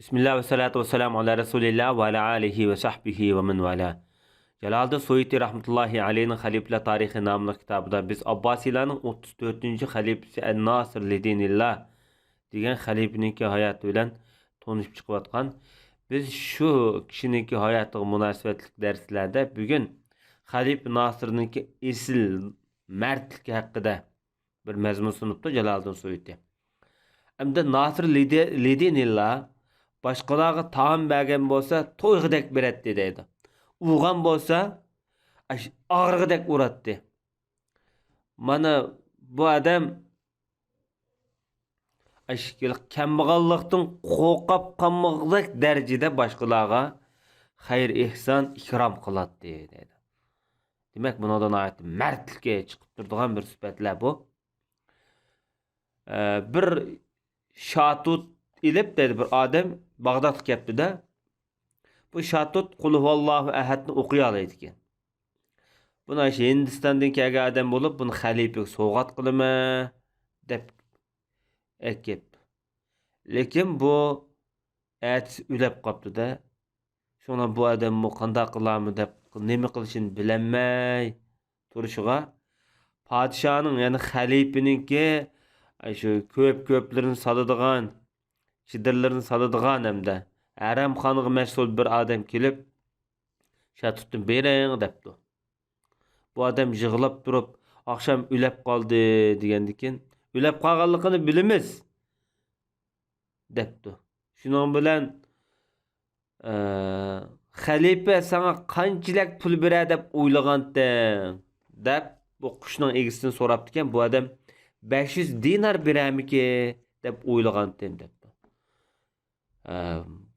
Bismillah ve salatu ve selamu ala Resulillah ve ala alihi ve sahbihi ve men vala. Jalaldin Suyuti rahmetullahi aleyhinin Halifler Tarihi namlı kitabında biz Abbasilerinin 34. halifesi En-Nasir lidinillah degan halifeninki hayatı bilen tanışıp çıkıvatkan. Biz şu kişininki hayatıga münasebetlik derslerde bugün Halife Nasir'ninki esil mertliki hakkında bir mezmun sunuptu Jalaldin Suyuti. Hem Nasir lidinillah başkalarga taam bergen bolsa toygudek beretdi deydi. Uğan bolsa ağrıgıdek uratdı. Mana bu adam aşkil kambag'allikdan qo'rqib qolmoqlik darajada boshqalarga xayr ihson ikrom qiladi deydi. Demak, bundan oyat mardlikka chiqib turadigan bir sifatlar bu. Bir Şatut ilip dedi bir adam Bağdat keptide. Bu Şatut Kul huvallahu ehadni okuyalaydı ki. Buna Hindistan'dan kelgan adam bulup bunu halifeге soğat qilma deb ekip. Lekin bu et ülep qaptı da. Şuna bu adam bu qanda qılamı deb nima qilishini bilemey turuşuğa padişahın yani halifeninki şu köplerini salıdığan çidirlerini salıdığan hemde Aram xanığı mesul bir adam kelip Şatutun bering depdi. Bu adam yığılып durup akşam ülep kaldı degendikin ülep kalganligini bilimiz depdi. Şunun bilen halife sana qanchalik pul berer deb o'ylaganding deb bu qushning egisini so'rabdikan. Bu adam 500 dinar beremiki deb o'ylagandim debdi.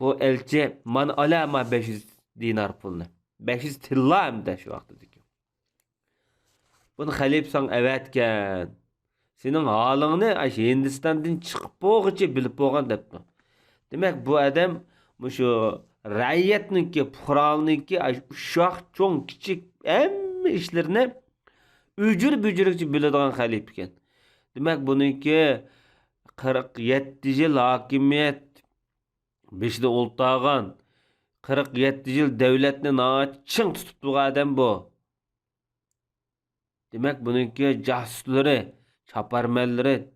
Bu elçi man alama 500 dinar pulni 500 tilla hamda shu vaqtdagi. Bunu halif san evetken senin halingni aş Hindistandan chiqib bo'g'ichi bilib bo'lgan debdi. Demak, bu adam shu ra'yatniki, fuqarolniki uşaq, cho'ng, kichik hamma ishlarni bücürükçü biladigan halif ekan. Demak, buniki 47 yıl hakimiyet beşide oltağan 47 yıl devletni çın tutup durgan adam bu. Demak, buniki jasuslari, chaparmanlari,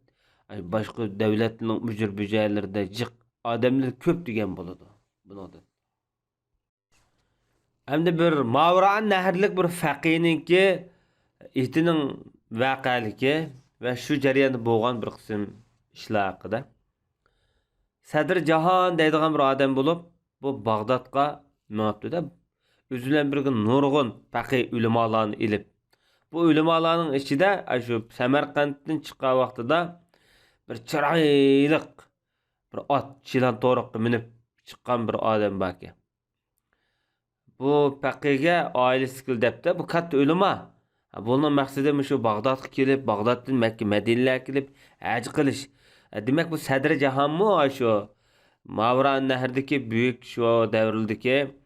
boshqa davlatning mücür büjaylarida jiq odamlar ko'p degan bo'ladi bunoda. Hamda bir Mavran nahrlik bir faqihninki itining vaqaligi ve şu jarayonda bo'lgan bir qism ishlar haqida. Sadr Jahon deydigan bir odam bo'lib, bu Bag'dodga ma'bduda o'zidan bir nurg'un faqih ulamolarni ilib. Bu ulamolarning ichida shu Samarqanddan chiqqan vaqtida bir chiroyli bir ot chilan to'riqqa minib chiqqan bir odam bor ekan. Bu faqihga oilasi debdi, bu katta ulamo. Bunun maksidi şu Bağdat'a kelip, Bağdat'tan Mekke, Medine'ye kelip hacı qilish. Demek bu Sadr Jahon mu şu Mavran Nehrdeki büyük şu devrildeki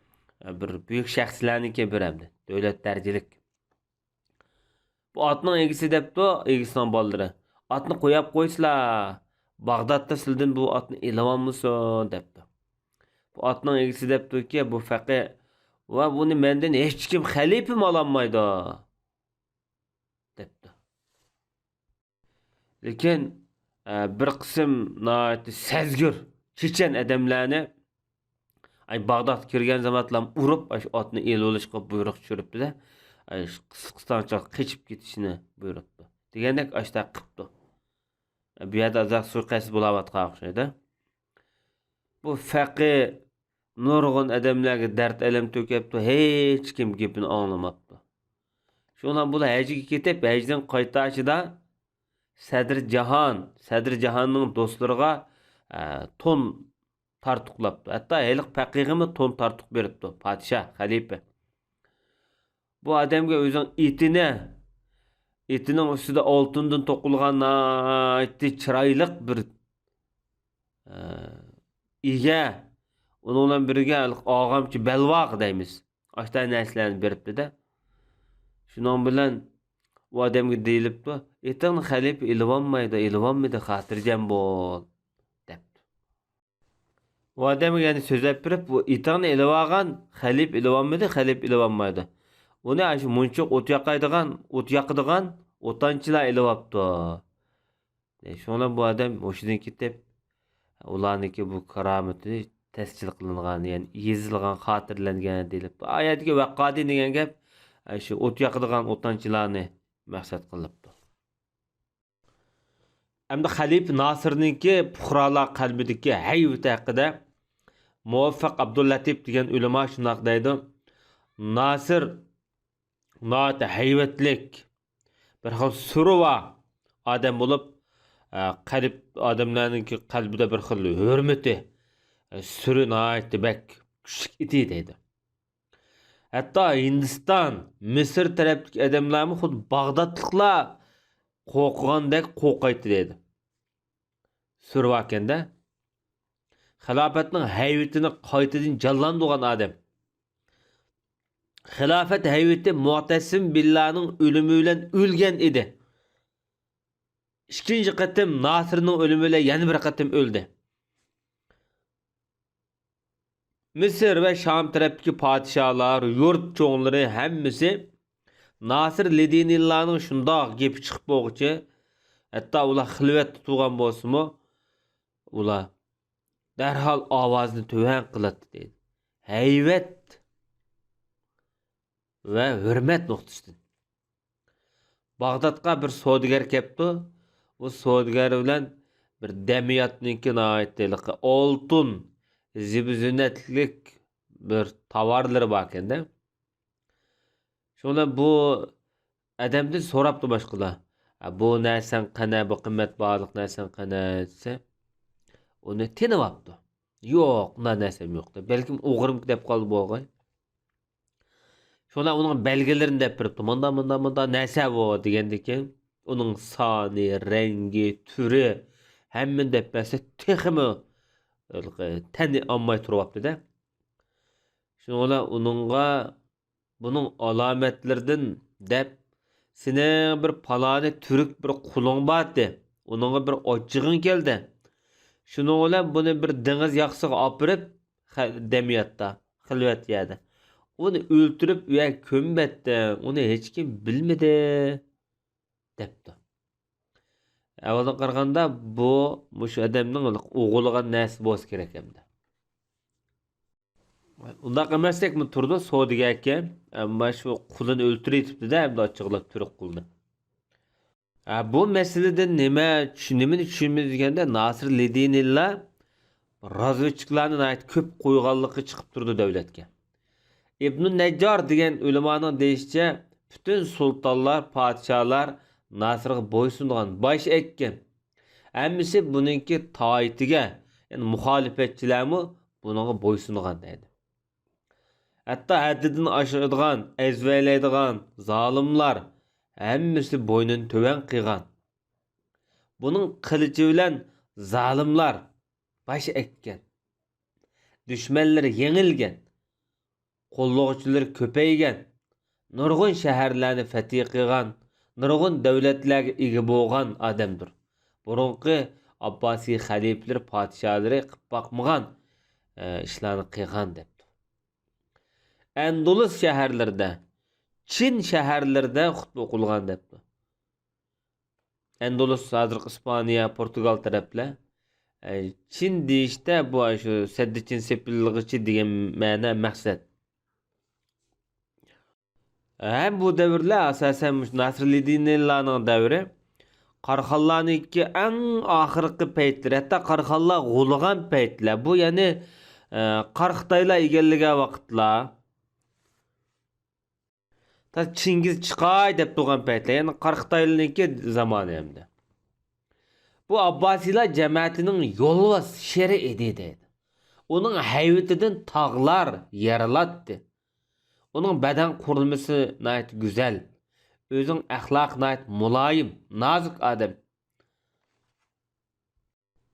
bir büyük şahslarniki bir hamda devlet dercilik. Bu atның egisi depdi, egisining bolalari. Atni qo'yib qo'ysizlar. Bağdat'ta sizdan bu atni ilavanmısın depdi. Bu atның egisi depdi ki bu faqih va buni mendan hech kim xalifim ololmaydi depdi. Lekin bir qism sezgir chechen odamlarni Bağdat kirgan zamatlam urib otni el olishga buyruq tushiribdi-da, qisqacha qechib ketishini buyuribdi. Degandek ashta qilibdi. Bu yerda azaq suiqasd bo'layotgan o'xshaydi. Bu faqih nurg'un odamlarga dard alam to'kibdi, hech kim gapini anglamabdi. Şundan bu da hacıga ketib, hacdan qaytashida Sadr Jahonning do'stlariga ton tartuqlabdi. Hatta heliq faqihimi ton tartuq beribdi, podshoh, xalifa. Bu odamga o'zining itining ustida oltindan to'qilgan chiroyli bir ega, onun bilan birga og'amchi balvoq deymiz. Ashta narsalarni beribdi-da. Şunun bilen o adamga deyilibdi, etin xalife ilvanmaydi, xotirjam bol debdi. O adam yani sözlep birip bu itağını elevagan Halip elevanmadı, Halip elevanmaydı. O ne şu munçuk ot yakaydıgan, ot yakıdıgan otançılar elevaptı. Şuna bu adam hoşuna gidip ulaniki bu karameti tescil kılıngan yani yazılgan, hatırlangan deyilip. Ayetki vaqqadi degan gap şu ot yakıdıgan otançılarni maksat kılıptı. Hem de Halip Nasır'ınki puhralar kalbideki hayveti hakkında Muvaffaq Abdullatif degan ulama şunaq deydi. Nasır nata hayvetlik bir xil surva adam bulup qalb adamlarninki qalbida bir xil hurmati suri nata bak küçük iti deydi. Hatta Hindistan, Mısır tarafdaki adamlarmi xud Bag'dodliklar qo'rqgandek qo'rqaydi deydi. Surva ekanda Xilafetning hayvetini qaytadan canlandırgan adam. Xilafet hayveti Mu'tasim Billah'ның ölümüyle ölgen idi. İkinci qatim Nasır'ның ölümüyle yana bir qatim öldü. Mısır ve Şam taraftaki padişahlar, yurt çoğunları hemmisi Nasır Lidinillah'ның şundaq gepi çıkıp boğucu, hatta ular xilvet tutugan bolsunmu, ular derhal avazını töven kılattı deydi. Hayvet ve hürmet noktasıdır. Bağdat'a bir savdogar kepti. O savdogar bilen bir demiyatninki ait deylik. Oltun, zibzinetlik bir tavarları bak endi. Şuna bu adamdan soraptı başqalar. Bu nersen qana, bu qimmat bağlıq nersen qana dese. Onu tinivaptı. Yok, na nersem yoktu. Belki oğurum dep qaldı bolğay. Şuna onun belgelerini dep biripti. Mında nerse bu degendeki. Onun sani, rengi, türü hemmin dep berse teximi teni ammay turupaptı da. Şuna onunğa bunun alametlerden dep sine bir palani türük bir kulun batdı. Onunğa bir açığın geldi. Şunu olan bunu bir deniz yaksığı apırıp demiyatta, xilvet yedi. Onu öldürüp ve kömbette, onu hiç kim bilmedi, depti. Evvelden qaraganda bu şu adamның oğulgan näsi boz gerek hemde. Undaq emaslik mi turdu Saudiga ama şu kulunu öldürüytipdi de hemde açıqlap türk kulunu. Bu meseleden nimeni düşünmemiz degende Nasır Lidinillah razvetçilarning ait köp qo'yganligi chiqib turdi davlatga. İbn Neccar degan ulamoning deyishicha, bütün sultanlar, podsholar Nasırga bo'ysungan, bosh ekkan. Hammasi buningki taoitiga, ya'ni muxolifatchilarmi buningga bo'ysungan deydi. Hatta haddidan oshiradigan, ezvalaydigan zolimlar hammasi bo'ynini töven qilgan. Bunun qilichi bilan zolimlar baş ekkan. Düşmanları yengilgan. Qo'llovchilar ko'paygan. Nurg'un shaharlarni fatih qilgan, nurg'un davlatlarga ega bo'lgan odamdir. Burunqi Abbosiy xaliflar, podshohlari qilib boqmagan ishlarni qilgan debdi. Andalus shaharlarida, Çin shaharlarida xutba o'qilgan debdi. Andalus hozir İspaniya, Portugal taraflar. Çin deyishda bu shu saddi Çin sepillig'ichi degan ma'no maqsad. Hem bu devirler asasen Nasrullah devri Qarxallarniki en ahırkı peytler, hatta Qarxallar g'ulg'an peytler. Bu yani Qarxtaylar egalligan vaqtlar. Ta Çingiz chiqay deb turgan peytler, yani Qarxtaylarniki zamanı hemde. Bu Abbasiler cemaatinin yolvas şeri edi deydi. Onun hayvetinden tağlar yaralatdı. Onun beden kurulması nayet güzel. Özün ahlak nayet mulayim, nazik adam.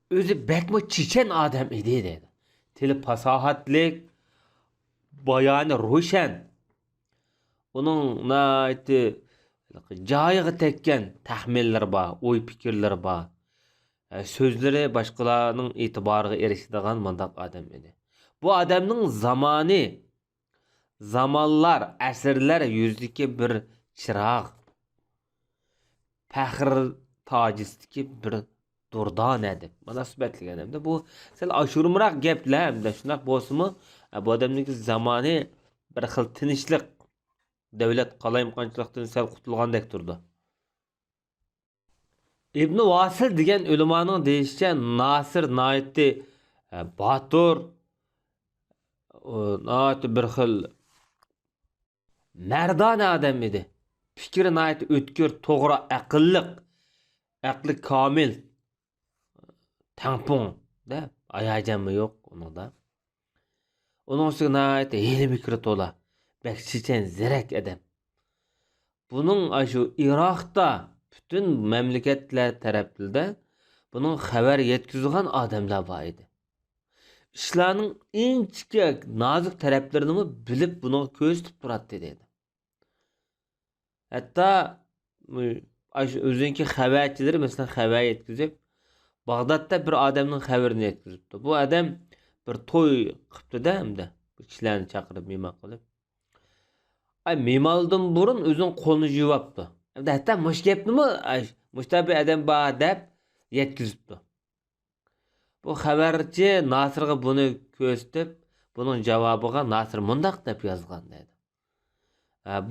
Özü bekme çiçen adam idi dedi. Tili pasahatlik, bayanı ruşen. Onun nayeti cayığı tekken tahmiller ba, oy fikirler ba. Sözleri başqalarının itibarına erişidigan mandaq adam edi. Bu adamның zamanlar, əsrlər yüzdəki bir çıraq, fəxr tacistiki bir durdan edib. Münasibətli adamda. Bu sel aşurumraq geplər hamda şundaq bolsunmu? Bu adamның zamanı bir xil tinchlik, davlat qalayimqanchilikdan sel qutulgandek turdi. İbn Vasil degan ulamoning deyishicha Nasir noiti Batur noiti bir xil mardona adam edi. Fikri noiti o'tkir, to'g'ri, aqli komil, tampon da ayajanmi yo'q uningda. Uning ustiga noiti ilm fikri to'la, bakchichen zirak adam. Bunun şu Irak'ta bütün memleketler tarafında bunun haber yetkizgan adamlar var idi. İşlerinin inçike nazik taraflarını mı bilip bunu göz tutup duratdı dedi. Hatta özünki haberçileri mesela haber yetkizip Bağdat'ta bir adamın haberini yetkizipti. Bu adam bir toy kıptı da hem de bu kişilerini çakırıp mimar kılıp. Mimaldan burun özün kolunu juvaptı. Hatta muş gepni mi? Muşta bir adam bana dep yetkizipti. Bu haberci Nasır'a bunu gösterip bunun cevabıga Nasır mundaq dep yazgan dedi.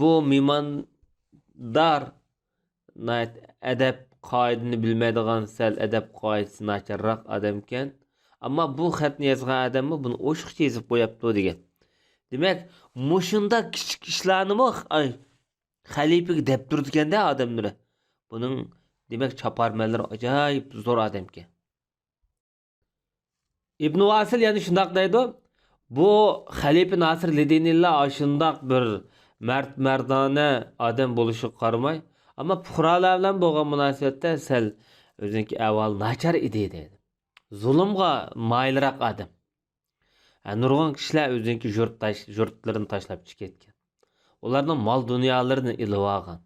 Bu mimandar edep kaidini bilmediğin sel edep kaidisi naçarrak adamken ama bu xatni yazgan adamı bunu oşuqça yazıp koyaptı degan. Demek muşunda küçük işlerini mi halife'ye dep durduğunda adamları. Bunun demek çaparmaları acayip zor adamken. İbn Vasil yani şundaq deydi. Bu Halife Nasir Ledinillah aşındaq bir merdane adam buluşu qarmay. Ama puhralar bilan bo'lgan munosabatda sal o'zinki avval nachar edi dedi. Zulmga mayliroq adam. Nurg'un kishilar o'zinki yurtlarini tashlab chiqib ketgan. Ularning mol dunyolarini ilib olgan.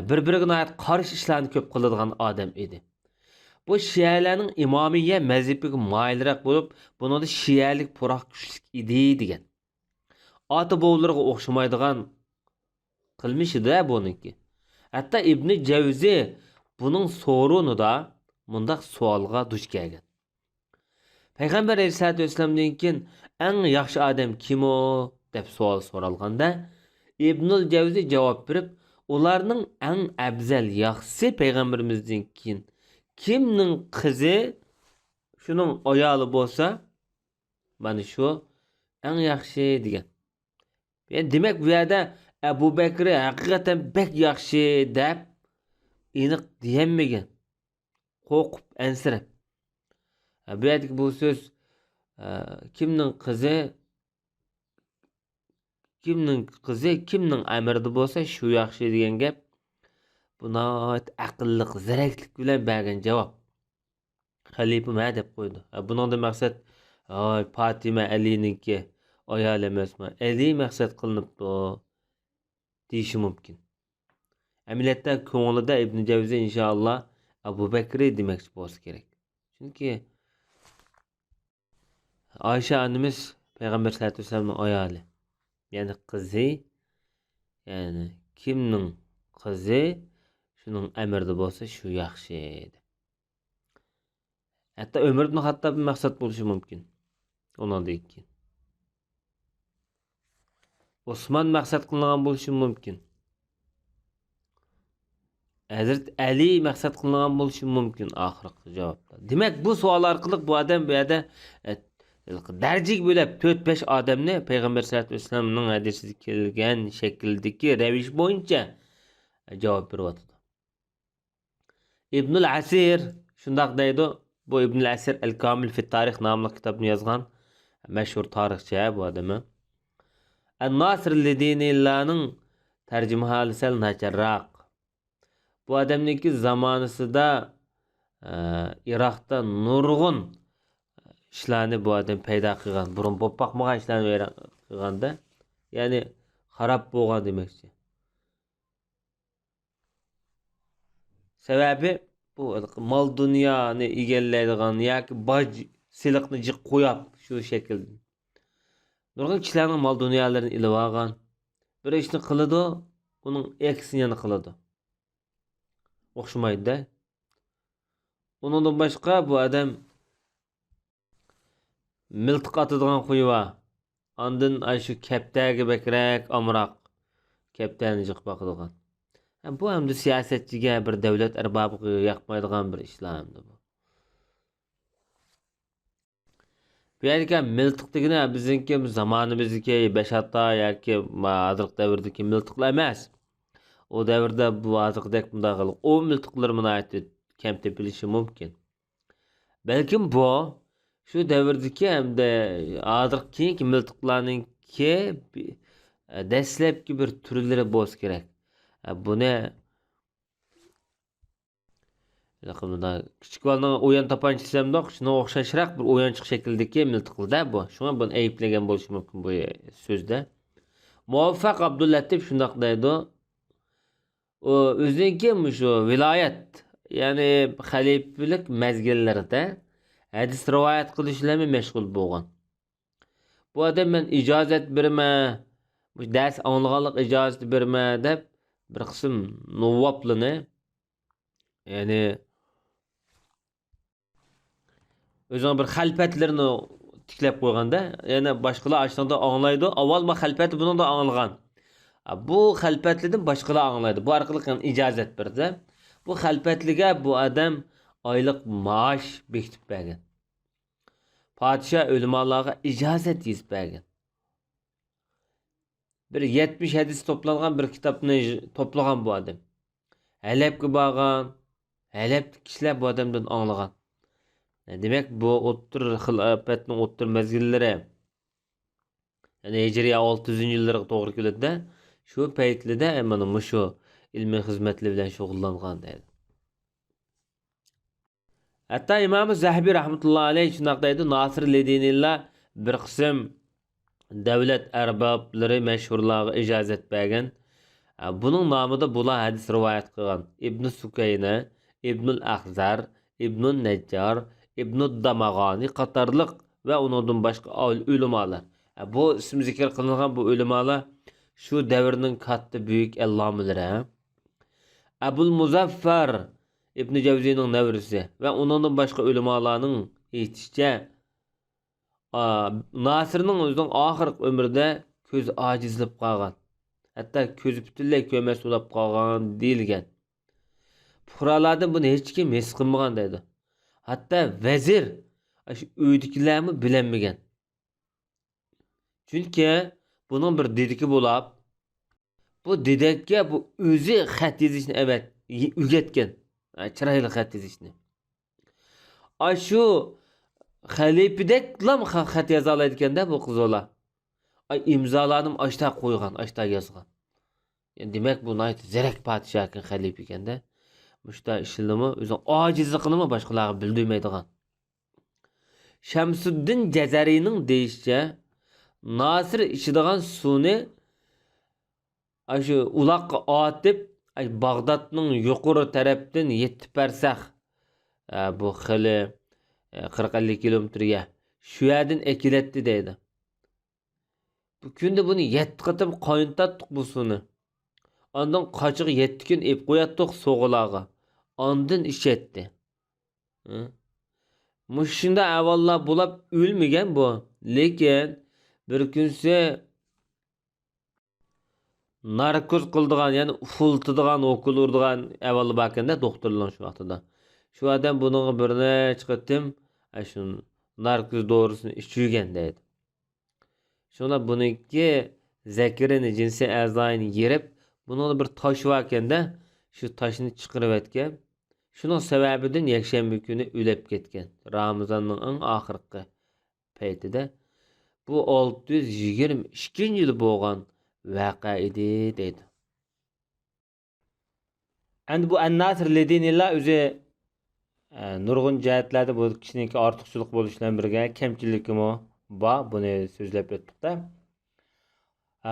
Bir-biriga qarshi ishlarni ko'p qiladigan odam edi. Bu Şialarning imomiyya mazhabiga mayliroq bo'lib, buningda Şialik puroq kuchlik edi degan. Ota bovlariga o'xshamaydigan qilmishida buniki. Hatta İbn Javzi bunun sorunida mundaq savolga duch kelgan. Payg'ambar Aleyhissalatu vesselamdan keyin eng yaxshi odam kim o deb savol so'ralganda İbnul Javzi javob berib, ularning eng afzal yaxshisi payg'ambarimizdan keyin kimning qizi shuning ayoli bo'lsa, mana shu eng yaxshi degan. Yani demak bu yerda Abu Bakr haqiqatan bek yaxshi deb aniq deyolmagan. Qo'rqib, ansirab. Bu yerdagi bu so'z kimning kimning amirida bo'lsa shu yaxshi degan gap. Buna aqlliq, ziraklik bilan bergan javob. Xalifa ma deb qo'ydi. Buningda maqsad Fatima Alininki ayol emasmi? Ali maqsad qilinibdi deyishi mumkin. Amaliyotda ko'nglida Ibn Javzi inshaalloh Abu Bakr demoqchi bo'lsa kerak. Chunki Ayşe annemiz Peygamber sallallahu aleyhi ve sellem'in ayali. Yani kızı, yani kimnin kızı şunun emirde olsa şu yaxşı edi. Hatta Ömer ibn Hattab bir maksat buluşu mümkün. Ona deyik ki. Osman maksat kılınan buluşu mümkün. Hazret Ali maksat kılınan buluşu mümkün ahirki cevapta. Demek bu sual arkalık bu adam bu yerde Dərcik bölüp 4-5 adamni Peygamber sallallahu aleyhi ve sellem'nin hadisinde kelgan şekildeki reviş boyunca cevap beriyotdi. İbnul Asir şundaq deydi. Bu İbnul Asir El-Kamil fi Tarix namlı kitabını yazgan meşhur tarixçi bu adamı. En-Nasir Ledinillah'ның tercümahali sel naçarraq. Bu adamniki zamanısında Irak'ta nurgun işlerini bu adam payda qilgan. Burun bo'lib boqmagan ishlarni qilganda, ya'ni xarab bo'lgan demekçi. Sebebi bu mal dunyoni egallaydigan yoki boj siliqni jiq qo'yib shu shaklda nurg'un kishilarning mol dunyolarini ilib olgan bir ishni qiladi uning aksini qiladi o'xshamaydi-da. Undan boshqa bu odam miltiq atadigan qo'yva andin shu kaptaga bakrak amroq kaptani jiq boqadigan. Bu hamda siyosatchiga bir davlat arbobiga yoqmaydigan bir ishlar hamda bu. Bu yerga miltiq degani bizniki zamonimizdagi beshatta yoki hozirgi davrdagi miltiqlar emas. O davrda bu hozirgidek bunday qilib o miltiqlar munoyat kam tepilishi mumkin. Balkim bu shu davrdagi hamda hozirgi keyingi miltiqlarningki dastlabki bir turlari bo'lishi kerak. Buni küçük balının oyan tapanç sistemde şuna o'xshashroq bir o'yanchiq shakldagi miltiqlarda bu. Shunga buni ayblagan bo'lishi mumkin bu so'zda. Muvaffaq Abdullatif shundoq deydi. O o'ziniki shu viloyat, ya'ni xalifalik mezgillarida hadis rivoyat qilishlarga mashg'ul bo'lgan. Bu odam men ijozat berma, bu dars anglaganlik ijozati berma deb bir qism nuvvoblini, ya'ni o'zing bir xalfatlarni tiklab qo'yganda, yana boshqalar ashunda anglaydi. Avval ma xalfati buni da anglagan. Bu xalfatlardan boshqalar anglaydi. Bu orqali ijozat berdi. Bu xalfatliga bu odam oylik maosh bekitib bergan. Podshoh o'limalarga ijozat yezib bergan. Bir 70 hadis toplangan bir kitobni to'plagan bu odam. Halabga borgan, Halab kishilar bu odamdan anglagan. Demek bu o'ttir xilofatning o'ttir mezgillari, ya'ni hijriy 600 yillarga to'g'ri keladi-da. Shu paytlarda mana shu ilmiy xizmatlar bilan shug'ullangan deydi. Hatta İmam Zahabi rahmetullohi alayhi shunday deydi, Nasir Ledinillah bir qism davlat arboblari mashhurlarga ijozat bergan. Buning nomida bular hadis rivoyat qilgan. Ibn Sukayna, Ibnul Ahzar, Ibnun Najjar, İbn-i Damagani qatarliq ve ondan başka ulemalar. Bu isim zikir kılınan bu ulemalar şu devrinin kattı büyük ellamilere. Ebul Muzaffar İbn-i Cevzi'nin nevrisi ve ondan başka ulemalarının yetişçe Nasır'ın özünün ahir ömründe köz acizlip qalgan. Hatta közü bütünley kömesi olap qalgan deyilgen. Puralardan bunu hiç kim his qilmagan deydi. Hatta vezir uydikilerimi bilenmegen. Çünkü bunun bir dediki bo'lib, bu dedekke bu özü xat yezishni evet ügetken. Chiroyli xat yezishni. Şu xalifidek lam xat yoza oladi ekanda bu qizola. İmzalanim aşta qo'ygan, aşta yozgan. Yani demek bu nayt zerek podshoh ekan, xalifa ekanda. Müşta işlemi özün acizliğini başkalarına bildirmeydiğen. Şemsuddin Cezeri'nin deyişçe Nasır içidiğen suni şu ulaqqa atıp Bağdat'ın yuqori tarafdan 7 parsaq bu xili 40-50 kilometrga şu yerden ekiletti deydi. Bu kunda bunu 7 qatim qayntatdik bu suni. Ondan qachiq 7 kun ep qo'yatdik so'g'ilag'a. Ondan ish etdi. Mushunda avvallar bo'lib o'lmagan bu. Lekin bir kunsi narkoz qildigan, ya'ni ufultidigan, okul urdigan avval bakanda doktorlar shu vaqtida. Shu odam buning birini chiqitdim, shu narkoz dorisini ichgan deydi. Shuna buniki zakirini jinsiy a'zoyini yerib bunun bir taş varkende şu taşını çıkarıp etken. Şunun sebebinden yakshanba günü ölüp ketken. Ramazan'ın en ahırkı peytide. Bu 622 yıl boğan vaka idi deydi. Endi bu En-Nasr Ledinillah özü nurg'un jihatlerde bu kishiniki ortiqchilik bo'lishidan birga kamchiligi bor. Buni so'zlab o'tdik-da.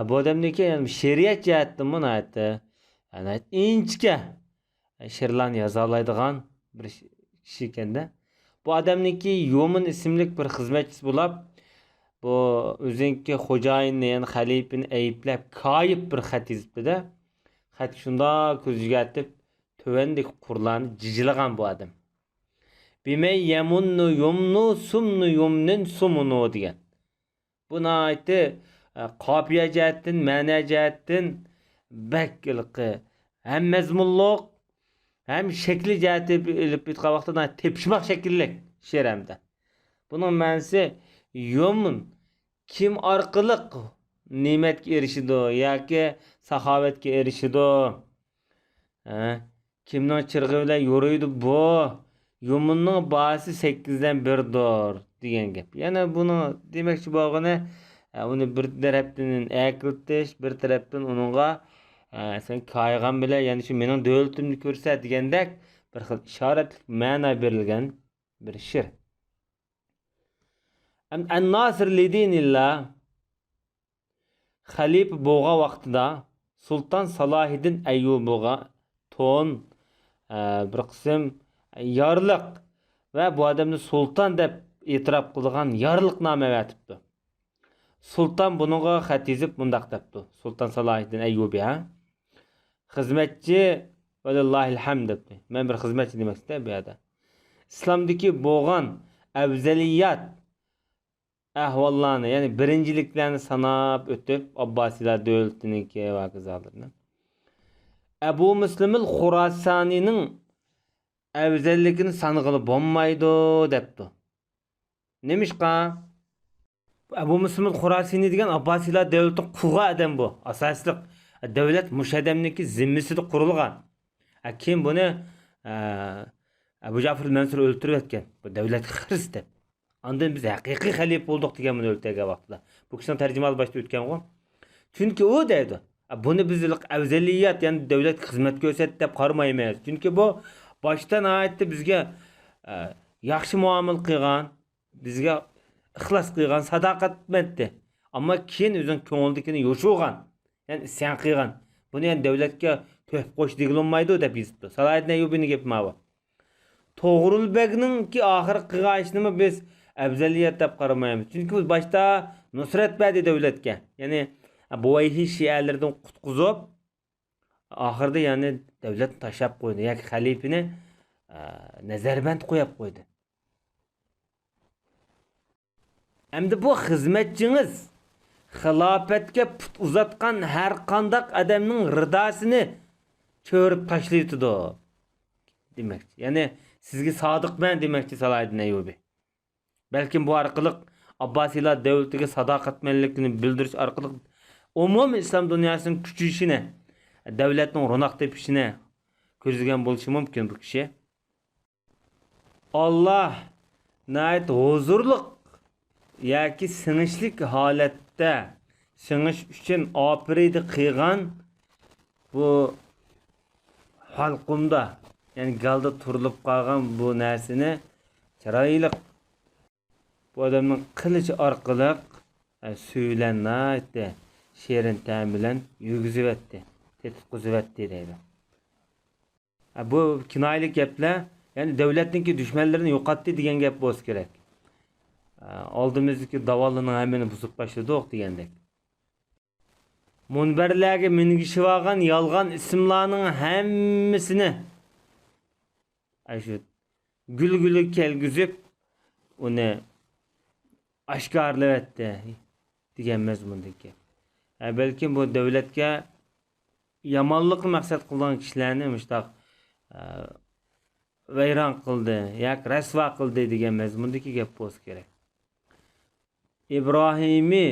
Bu odamniki yani şeriat jihatdan yani inchga she'rlarni yoza oladigan bir kishi ekanda. Bu odamniki Yomin ismli bir xizmatchisi bo'lib, bu o'zinki xo'jayinni, ya'ni xalifani ayblab, koyib bir xat yozibdi-da. Xat shunda ko'ziga atib, tövendek qurlarni jijilagan bu odam. Bimey yemunnu yumnu sumnu yumnin sumunu degan. Buni aytdi, qofiya jihatdan, ma'na jihatdan bakilqi hem mezmunluq hem şekli cihati ilip bitqa vaqtida tepishmoq şekillik she'rimda. Bunun ma'nosi yo'mun kim orqaliq ne'matga erishidi yoki saxovatga erishidi? Kimning chirg'i bilan yo'raydi bu? Yo'munning bahsi 8 dan 1dir degan gap. Yana buni demoqchi bo'lgani, uni bir tarafdan aqltish, bir tarafdan uningga sen kaygan bile, yani şu mening davlatimni ko'rsat degandek bir xil ishoratlik ma'no berilgan bir she'r. An-Nasir lidinillah xalif bo'lgan vaqtida Sultan Salahiddin Ayyubiga to'n bir qism yorliq va bu odamni sulton deb e'tirof qilgan yorliqnoma vatibdi. Sultan buningga xat yozib mundaq debdi. Sultan Salahiddin Ayyubi xizmatchi valillahil hamd debdi. Men bir xizmatchi demakda bu yerda. İslamdagi bo'lgan afzaliyat ahvollarni, ya'ni birinchiliklarni sanab o'tib, Abbosiylar davlatiniki va qizoqlarni. Abu Muslimil Xurasonining afzalligini sanag'ili bo'lmaydi debdi. Nemishqa? Abu Muslimil Xurasoni degan Abbosiylar davlatining qulg'a adam bu. Asosliq davlat mushadamniki zimmisida qurilgan. Kim buni Abu Ja'far al-Mansur o'ltirib etgan. Bu davlat xiris deb. Ondan biz haqiqiy xalif bo'ldik degan buni o'ltirgan vaqtda. Bu kishining tarjimasi boshida o'tgan-ku. Chunki u deydi, buni bizlik afzaliyat, ya'ni davlat xizmat ko'rsat deb qaramaymiz. Chunki bu boshdan aytdi bizga yaxshi muomala qilgan, bizga ixlos qilgan, sadoqatmanddi. Ammo keyin o'zining ko'ngildagini yo'shug'an, ya'ni isyon qilgan. Buni yani davlatga to'p qo'sh degilmaydi deb yozibdi. Salahiddin Ayyubining gapi mana bu. To'g'rilbekningki oxir qilgan ishni biz afzaliyat deb qaramaymiz. Chunki u boshda nusrat berdi davlatga. Ya'ni bu vayhiy shialardan qutqizib, oxirda yani davlatni tashlab qo'ydi yoki xalifani nazarband qo'yib qo'ydi. Endi bu xizmatchingiz xilofatga put uzatgan har qanday odamning ridosini cho'rib tashlaydi demakchi. Ya'ni sizga sodiqman demakchi Salahiddin Ayyubi. Balkim bu orqali Abbosiylar davlatiga sadoqatmanlikni bildirish orqali umum islom dunyosining kuchayishini, davlatning ro'naq tepishini ko'rsagan bo'lishi mumkin bu kishi. Alloh nayt huzurliq yoki sinishlik holatda sinish uchun opridi qilgan bu xalqimda, yani galda turilib qolgan bu narsani chiroyli bu odamning qilichi orqali söylenaydi, she'rin ta'm bilan yugizibdi, tetqizibdi deydi. Bu kinoyali gaplar, yani davlatningki dushmanlarini yo'qotdi degan gap bo'lsa kerak. Oldimizdagi davollarning hammani buzib tashladik degandek. Munbarlarga mingishib olgan yolg'on ismlarning hammasini shu gulguli kelgizib uni oshkorlayapti degan mazmundagi. Balkim bu davlatga yomonlikni maqsad qilgan kishilarni mushtaq vayron qildi yoki rasvo qildi degan mazmundagi gap bo'lsa kerak. İbrahim'i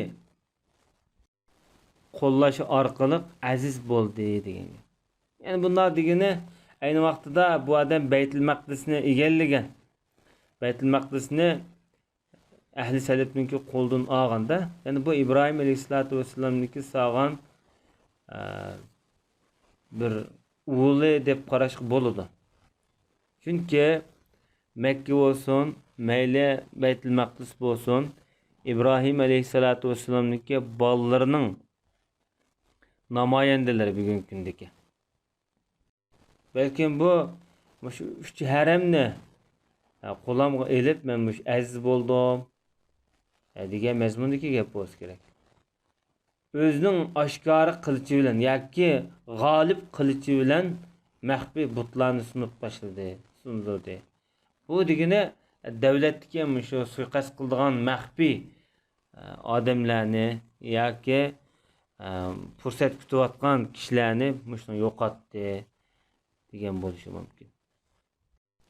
qo'llashi orqali aziz bo'ldi degan. Yani bunlar degani ayni vaqtida bu odam Baytul Maqdisni egallagan. Baytul Maqdisni ahli salafniki qo'ldan olganda, yani bu İbrahim alayhisolatu vasallamniki sog'an bir o'g'li deb qarash bo'ladi. Chunki Makka bo'lsin, mayli Baytul Maqdis bo'lsin, İbrahim aleyhissalatu vesselam'niki ballarının namoyandaları bugün gündeki. Belki bu Şu üç haremni qo'limga elib men mush aziz bo'ldim degan mazmundagi gap bo'lsa kerak. O'zining oshkora qilichi bilan yoki g'olib qilichi bilan maxfiy butlarni sunib tashladi, sundirdi. Bu degani davlatga shu suiqasd qiladigan maxfiy odamlarni yoki fursat kutayotgan kishilarni shuni yo'qotdi degan bo'lishi mumkin.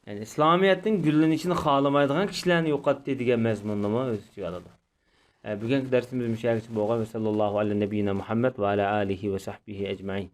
Yani İslamiyet'in güllenişini xalamaydigan kishilarni yo'qotdi degan mazmunni o'z ichiga oladi. Bugungi darsimiz müşahidçi bo'lgan va sallallohu alayhi nabiyina Muhammad va ala alihi va sahbihi ecmaîn.